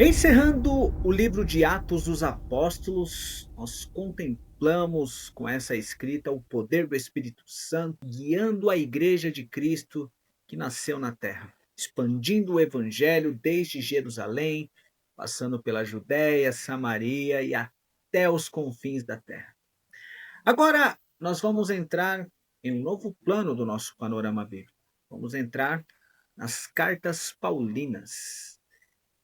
Encerrando o livro de Atos dos Apóstolos, nós contemplamos com essa escrita o poder do Espírito Santo guiando a Igreja de Cristo que nasceu na terra, expandindo o Evangelho desde Jerusalém, passando pela Judéia, Samaria e até os confins da terra. Agora, nós vamos entrar em um novo plano do nosso panorama bíblico. Vamos entrar nas cartas paulinas.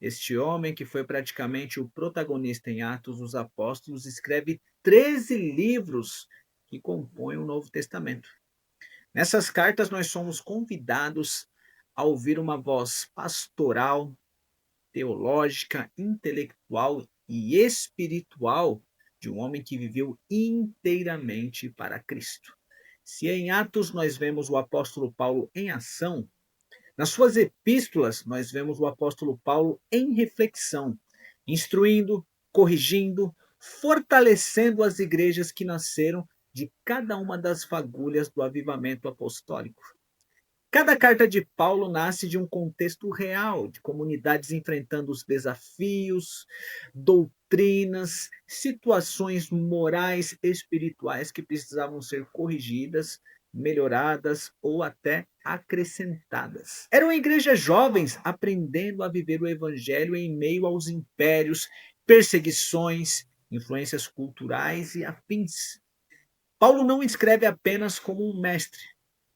Este homem, que foi praticamente o protagonista em Atos dos Apóstolos, escreve 13 livros que compõem o Novo Testamento. Nessas cartas, nós somos convidados a ouvir uma voz pastoral, teológica, intelectual e espiritual de um homem que viveu inteiramente para Cristo. Se em Atos nós vemos o apóstolo Paulo em ação, nas suas epístolas, nós vemos o apóstolo Paulo em reflexão, instruindo, corrigindo, fortalecendo as igrejas que nasceram de cada uma das fagulhas do avivamento apostólico. Cada carta de Paulo nasce de um contexto real, de comunidades enfrentando os desafios, doutrinas, situações morais, espirituais que precisavam ser corrigidas, melhoradas ou até acrescentadas. Eram igrejas jovens aprendendo a viver o evangelho em meio aos impérios, perseguições, influências culturais e afins. Paulo não escreve apenas como um mestre,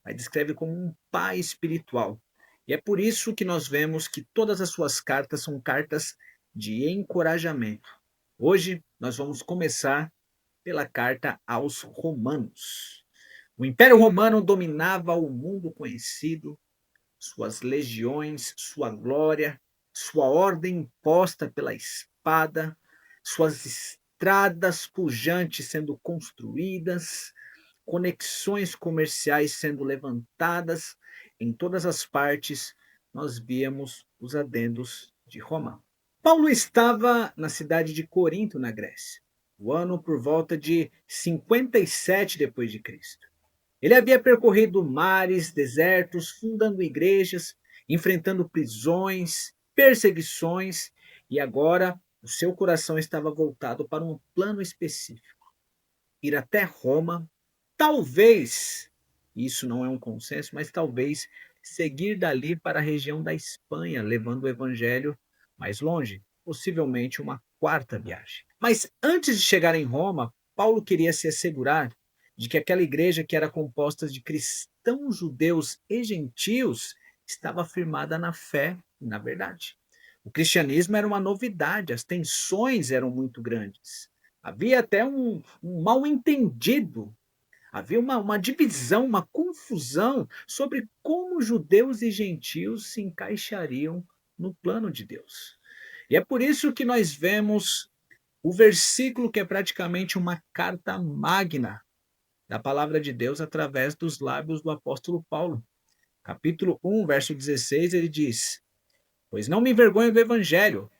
mas descreve como um pai espiritual. E é por isso que nós vemos que todas as suas cartas são cartas de encorajamento. Hoje nós vamos começar pela carta aos Romanos. O Império Romano dominava o mundo conhecido, suas legiões, sua glória, sua ordem imposta pela espada, suas estradas pujantes sendo construídas, conexões comerciais sendo levantadas, em todas as partes nós víamos os adendos de Roma. Paulo estava na cidade de Corinto, na Grécia, o ano por volta de 57 depois de Cristo. Ele havia percorrido mares, desertos, fundando igrejas, enfrentando prisões, perseguições, e agora o seu coração estava voltado para um plano específico: ir até Roma, talvez, isso não é um consenso, mas talvez seguir dali para a região da Espanha, levando o evangelho mais longe, possivelmente uma quarta viagem. Mas antes de chegar em Roma, Paulo queria se assegurar de que aquela igreja, que era composta de cristãos judeus e gentios, estava firmada na fé e na verdade. O cristianismo era uma novidade, as tensões eram muito grandes. Havia até um mal-entendido, havia uma divisão, uma confusão sobre como judeus e gentios se encaixariam no plano de Deus. E é por isso que nós vemos o versículo que é praticamente uma carta magna da palavra de Deus através dos lábios do apóstolo Paulo. Capítulo 1, verso 16, ele diz: Pois não me envergonho do evangelho,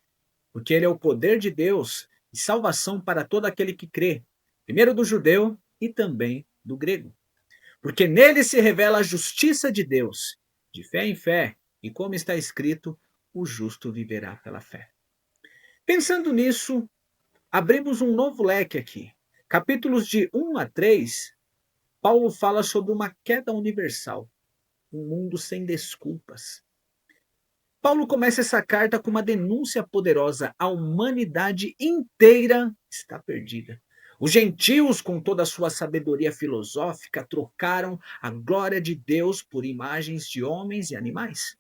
porque ele é o poder de Deus e salvação para todo aquele que crê, primeiro do judeu e também do grego. Porque nele se revela a justiça de Deus, de fé em fé, e como está escrito, o justo viverá pela fé. Pensando nisso, abrimos um novo leque aqui. Capítulos de 1 a 3, Paulo fala sobre uma queda universal, um mundo sem desculpas. Paulo começa essa carta com uma denúncia poderosa: a humanidade inteira está perdida. Os gentios, com toda a sua sabedoria filosófica, trocaram a glória de Deus por imagens de homens e animais.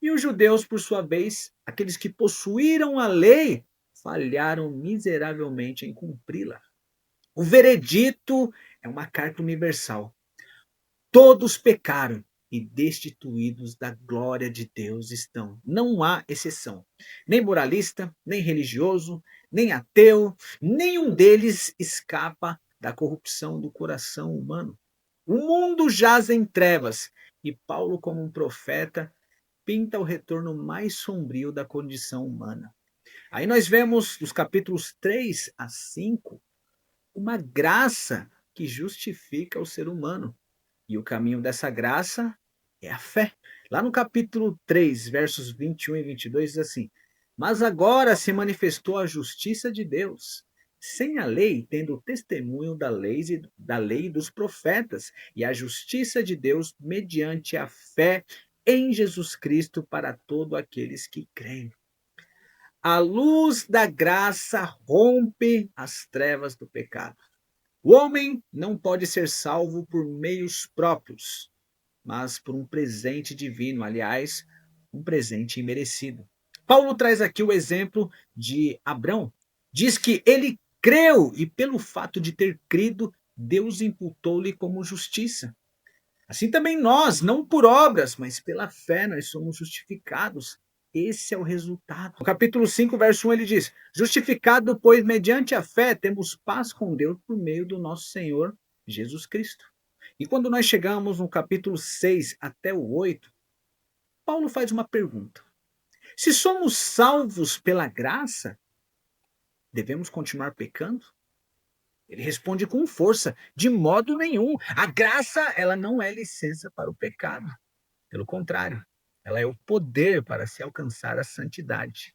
E os judeus, por sua vez, aqueles que possuíram a lei, falharam miseravelmente em cumpri-la. O veredito é uma carta universal. Todos pecaram e destituídos da glória de Deus estão. Não há exceção. Nem moralista, nem religioso, nem ateu, nenhum deles escapa da corrupção do coração humano. O mundo jaz em trevas e Paulo, como um profeta, pinta o retorno mais sombrio da condição humana. Aí nós vemos nos capítulos 3 a 5 uma graça que justifica o ser humano. E o caminho dessa graça é a fé. Lá no capítulo 3, versos 21 e 22, diz assim: Mas agora se manifestou a justiça de Deus, sem a lei, tendo o testemunho da lei e dos profetas, e a justiça de Deus mediante a fé em Jesus Cristo para todos aqueles que creem. A luz da graça rompe as trevas do pecado. O homem não pode ser salvo por meios próprios, mas por um presente divino, aliás, um presente imerecido. Paulo traz aqui o exemplo de Abrão. Diz que ele creu e, pelo fato de ter crido, Deus imputou-lhe como justiça. Assim também nós, não por obras, mas pela fé, nós somos justificados. Esse é o resultado. No capítulo 5, verso 1, ele diz: Justificado, pois, mediante a fé, temos paz com Deus por meio do nosso Senhor Jesus Cristo. E quando nós chegamos no capítulo 6 até o 8, Paulo faz uma pergunta: se somos salvos pela graça, devemos continuar pecando? Ele responde com força: de modo nenhum. A graça, ela não é licença para o pecado. Pelo contrário, ela é o poder para se alcançar a santidade.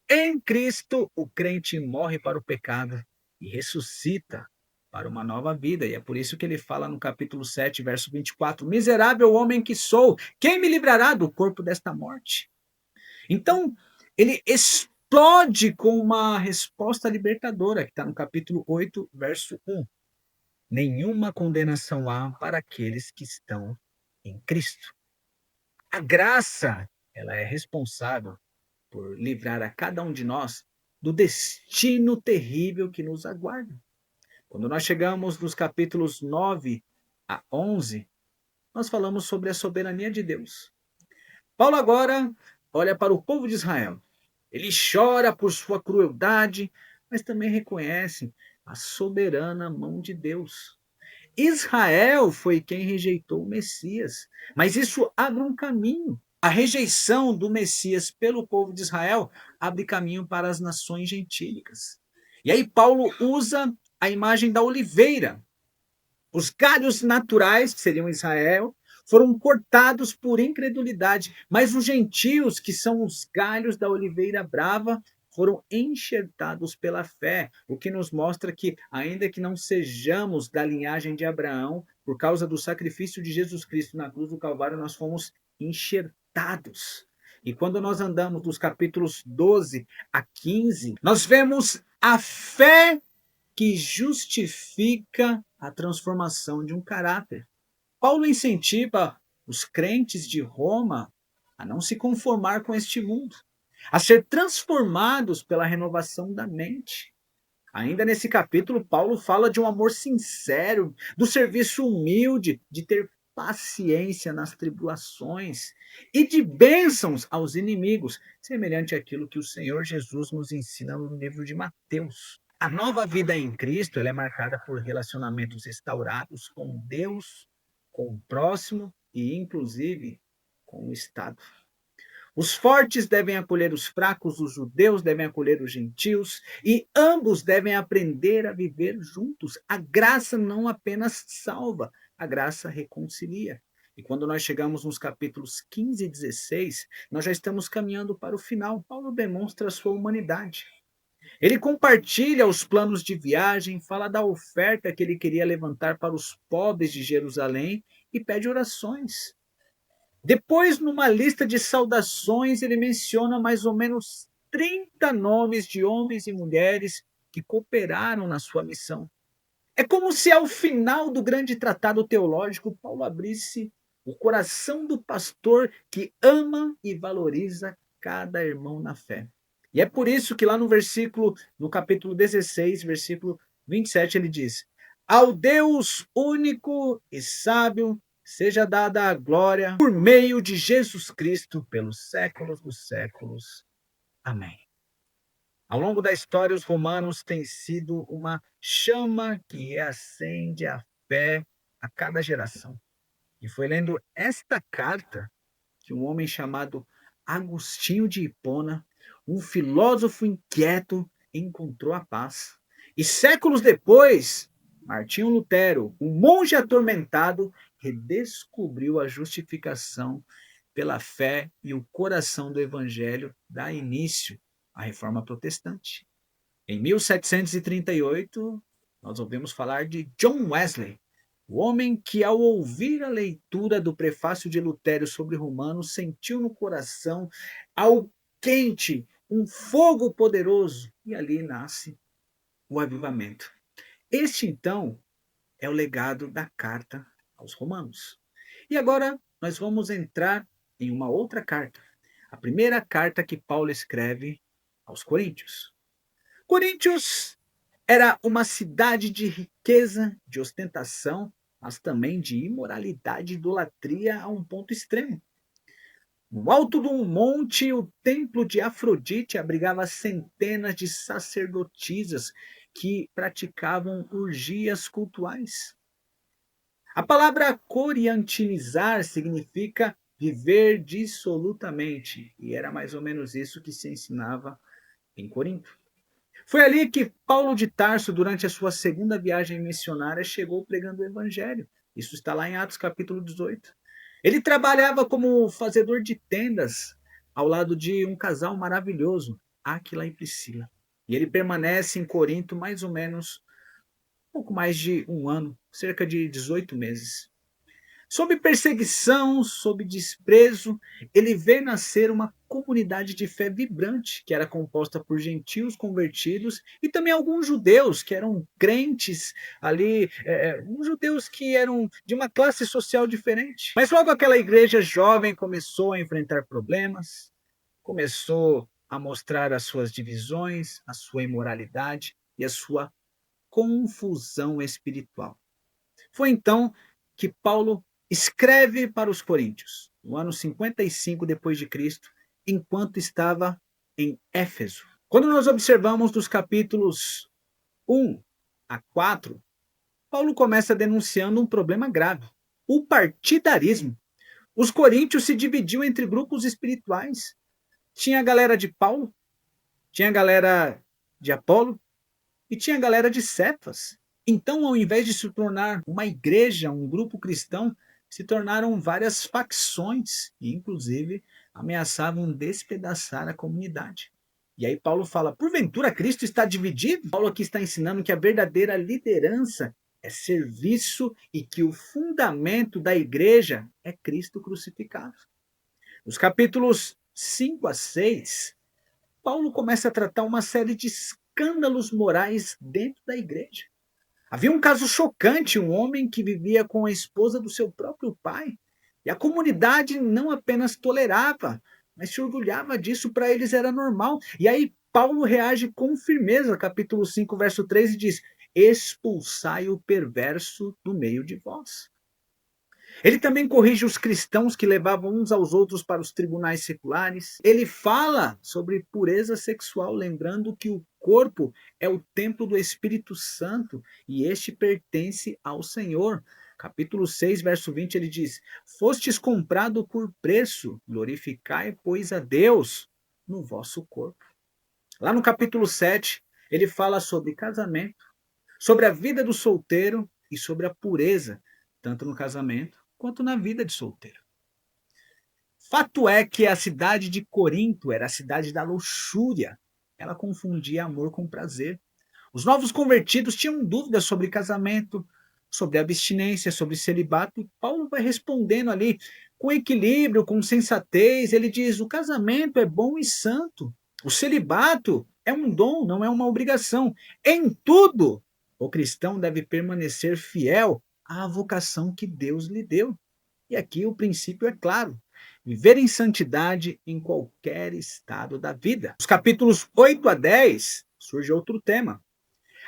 Em Cristo, o crente morre para o pecado e ressuscita para uma nova vida. E é por isso que ele fala no capítulo 7, verso 24: Miserável homem que sou, quem me livrará do corpo desta morte? Então, ele explode com uma resposta libertadora, que está no capítulo 8, verso 1. Nenhuma condenação há para aqueles que estão em Cristo. A graça, ela é responsável por livrar a cada um de nós do destino terrível que nos aguarda. Quando nós chegamos nos capítulos 9 a 11, nós falamos sobre a soberania de Deus. Paulo agora olha para o povo de Israel. Ele chora por sua crueldade, mas também reconhece a soberana mão de Deus. Israel foi quem rejeitou o Messias, mas isso abre um caminho. A rejeição do Messias pelo povo de Israel abre caminho para as nações gentílicas. E aí Paulo usa a imagem da oliveira. Os galhos naturais, que seriam Israel, foram cortados por incredulidade, mas os gentios, que são os galhos da oliveira brava, foram enxertados pela fé, o que nos mostra que, ainda que não sejamos da linhagem de Abraão, por causa do sacrifício de Jesus Cristo na cruz do Calvário, nós fomos enxertados. E quando nós andamos dos capítulos 12 a 15, nós vemos a fé que justifica a transformação de um caráter. Paulo incentiva os crentes de Roma a não se conformar com este mundo, a ser transformados pela renovação da mente. Ainda nesse capítulo, Paulo fala de um amor sincero, do serviço humilde, de ter paciência nas tribulações e de bênçãos aos inimigos, semelhante àquilo que o Senhor Jesus nos ensina no livro de Mateus. A nova vida em Cristo ela é marcada por relacionamentos restaurados com Deus, com o próximo e, inclusive, com o Estado. Os fortes devem acolher os fracos, os judeus devem acolher os gentios, e ambos devem aprender a viver juntos. A graça não apenas salva, a graça reconcilia. E quando nós chegamos nos capítulos 15 e 16, nós já estamos caminhando para o final. Paulo demonstra a sua humanidade. Ele compartilha os planos de viagem, fala da oferta que ele queria levantar para os pobres de Jerusalém e pede orações. Depois, numa lista de saudações, ele menciona mais ou menos 30 nomes de homens e mulheres que cooperaram na sua missão. É como se, ao final do grande tratado teológico, Paulo abrisse o coração do pastor que ama e valoriza cada irmão na fé. E é por isso que lá no capítulo 16, versículo 27, ele diz: Ao Deus único e sábio seja dada a glória por meio de Jesus Cristo pelos séculos dos séculos. Amém. Ao longo da história, os romanos têm sido uma chama que acende a fé a cada geração. E foi lendo esta carta que um homem chamado Agostinho de Hipona, um filósofo inquieto, encontrou a paz. E séculos depois, Martinho Lutero, um monge atormentado, redescobriu a justificação pela fé e o coração do evangelho dá início a Reforma Protestante. Em 1738, nós ouvimos falar de John Wesley, o homem que, ao ouvir a leitura do prefácio de Lutério sobre Romanos, sentiu no coração algo quente, um fogo poderoso, e ali nasce o avivamento. Este, então, é o legado da carta aos Romanos. E agora nós vamos entrar em uma outra carta, a primeira carta que Paulo escreve aos Coríntios. Coríntios era uma cidade de riqueza, de ostentação, mas também de imoralidade e idolatria a um ponto extremo. No alto de um monte, o templo de Afrodite abrigava centenas de sacerdotisas que praticavam orgias cultuais. A palavra coriantinizar significa viver dissolutamente, e era mais ou menos isso que se ensinava em Corinto. Foi ali que Paulo de Tarso, durante a sua segunda viagem missionária, chegou pregando o evangelho. Isso está lá em Atos capítulo 18. Ele trabalhava como fazedor de tendas ao lado de um casal maravilhoso, Áquila e Priscila. E ele permanece em Corinto mais ou menos pouco mais de um ano, cerca de 18 meses. Sob perseguição, sob desprezo, ele vê nascer uma comunidade de fé vibrante, que era composta por gentios convertidos e também alguns judeus que eram crentes ali, uns judeus que eram de uma classe social diferente. Mas logo aquela igreja jovem começou a enfrentar problemas, começou a mostrar as suas divisões, a sua imoralidade e a sua confusão espiritual. Foi então que Paulo escreve para os Coríntios, no ano 55 depois de Cristo, enquanto estava em Éfeso. Quando nós observamos dos capítulos 1 a 4, Paulo começa denunciando um problema grave, o partidarismo. Os coríntios se dividiam entre grupos espirituais. Tinha a galera de Paulo, tinha a galera de Apolo e tinha a galera de Cefas. Então, ao invés de se tornar uma igreja, um grupo cristão, se tornaram várias facções e, inclusive, ameaçavam despedaçar a comunidade. E aí Paulo fala, porventura Cristo está dividido? Paulo aqui está ensinando que a verdadeira liderança é serviço e que o fundamento da igreja é Cristo crucificado. Nos capítulos 5 a 6, Paulo começa a tratar uma série de escândalos morais dentro da igreja. Havia um caso chocante, um homem que vivia com a esposa do seu próprio pai. E a comunidade não apenas tolerava, mas se orgulhava disso, para eles era normal. E aí Paulo reage com firmeza, capítulo 5, verso 3, e diz, expulsai o perverso do meio de vós. Ele também corrige os cristãos que levavam uns aos outros para os tribunais seculares. Ele fala sobre pureza sexual, lembrando que o corpo é o templo do Espírito Santo e este pertence ao Senhor. Capítulo 6, verso 20, ele diz, fostes comprado por preço, glorificai, pois, a Deus no vosso corpo. Lá no capítulo 7, ele fala sobre casamento, sobre a vida do solteiro e sobre a pureza, tanto no casamento quanto na vida de solteiro. Fato é que a cidade de Corinto era a cidade da luxúria. Ela confundia amor com prazer. Os novos convertidos tinham dúvidas sobre casamento, sobre abstinência, sobre celibato. E Paulo vai respondendo ali com equilíbrio, com sensatez. Ele diz, o casamento é bom e santo. O celibato é um dom, não é uma obrigação. Em tudo, o cristão deve permanecer fiel à vocação que Deus lhe deu. E aqui o princípio é claro: viver em santidade em qualquer estado da vida. Nos capítulos 8 a 10 surge outro tema: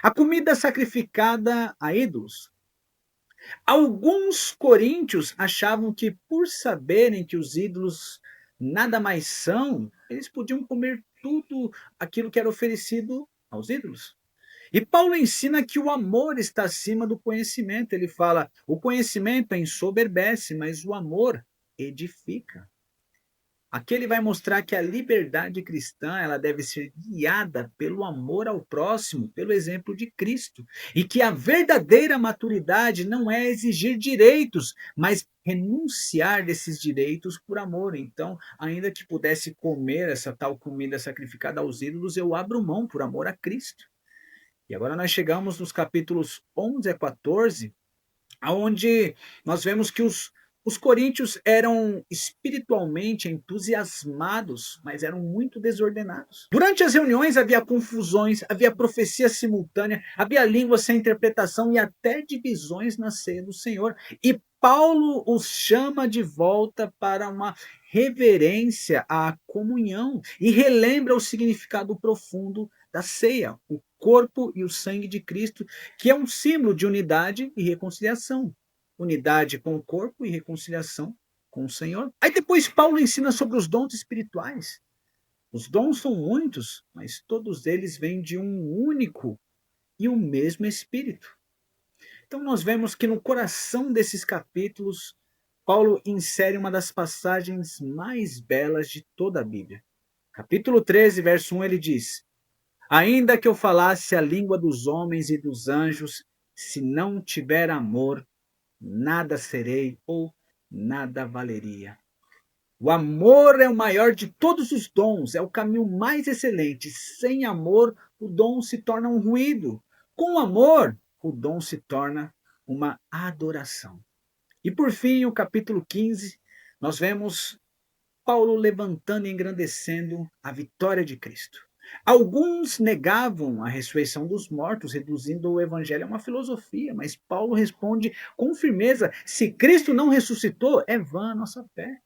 a comida sacrificada a ídolos. Alguns coríntios achavam que, por saberem que os ídolos nada mais são, eles podiam comer tudo aquilo que era oferecido aos ídolos. E Paulo ensina que o amor está acima do conhecimento. Ele fala, o conhecimento ensoberbece, mas o amor edifica. Aqui ele vai mostrar que a liberdade cristã, ela deve ser guiada pelo amor ao próximo, pelo exemplo de Cristo, e que a verdadeira maturidade não é exigir direitos, mas renunciar desses direitos por amor. Então, ainda que pudesse comer essa tal comida sacrificada aos ídolos, eu abro mão por amor a Cristo. E agora nós chegamos nos capítulos 11 a 14, aonde nós vemos que os coríntios eram espiritualmente entusiasmados, mas eram muito desordenados. Durante as reuniões havia confusões, havia profecia simultânea, havia língua sem interpretação e até divisões na ceia do Senhor. E Paulo os chama de volta para uma reverência à comunhão e relembra o significado profundo da ceia, o corpo e o sangue de Cristo, que é um símbolo de unidade e reconciliação. Unidade com o corpo e reconciliação com o Senhor. Aí depois Paulo ensina sobre os dons espirituais. Os dons são muitos, mas todos eles vêm de um único e o mesmo Espírito. Então nós vemos que no coração desses capítulos, Paulo insere uma das passagens mais belas de toda a Bíblia. Capítulo 13, verso 1, ele diz: ainda que eu falasse a língua dos homens e dos anjos, se não tiver amor, nada serei ou nada valeria. O amor é o maior de todos os dons, é o caminho mais excelente. Sem amor, o dom se torna um ruído. Com amor, o dom se torna uma adoração. E por fim, o capítulo 15, nós vemos Paulo levantando e engrandecendo a vitória de Cristo. Alguns negavam a ressurreição dos mortos, reduzindo o evangelho a uma filosofia, mas Paulo responde com firmeza: se Cristo não ressuscitou, é vã a nossa fé.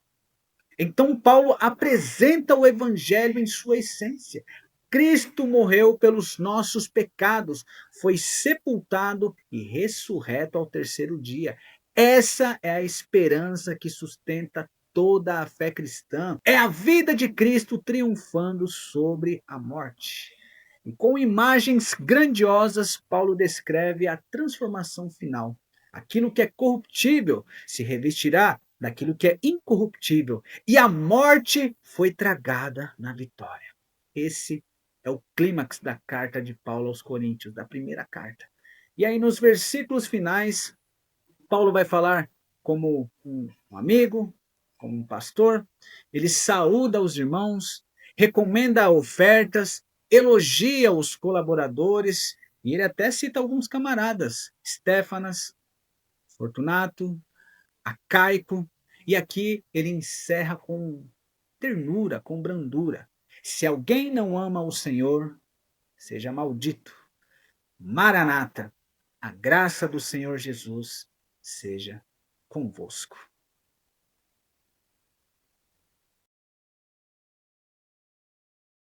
Então Paulo apresenta o evangelho em sua essência. Cristo morreu pelos nossos pecados, foi sepultado e ressurreto ao terceiro dia. Essa é a esperança que sustenta toda a fé cristã. É a vida de Cristo triunfando sobre a morte. E com imagens grandiosas, Paulo descreve a transformação final. Aquilo que é corruptível se revestirá daquilo que é incorruptível, e a morte foi tragada na vitória. Esse é o clímax da carta de Paulo aos Coríntios, da primeira carta. E aí, nos versículos finais, Paulo vai falar como um amigo, como um pastor. Ele saúda os irmãos, recomenda ofertas, elogia os colaboradores, e ele até cita alguns camaradas: Estéfanas, Fortunato, Acaico, e aqui ele encerra com ternura, com brandura. Se alguém não ama o Senhor, seja maldito. Maranata, a graça do Senhor Jesus seja convosco.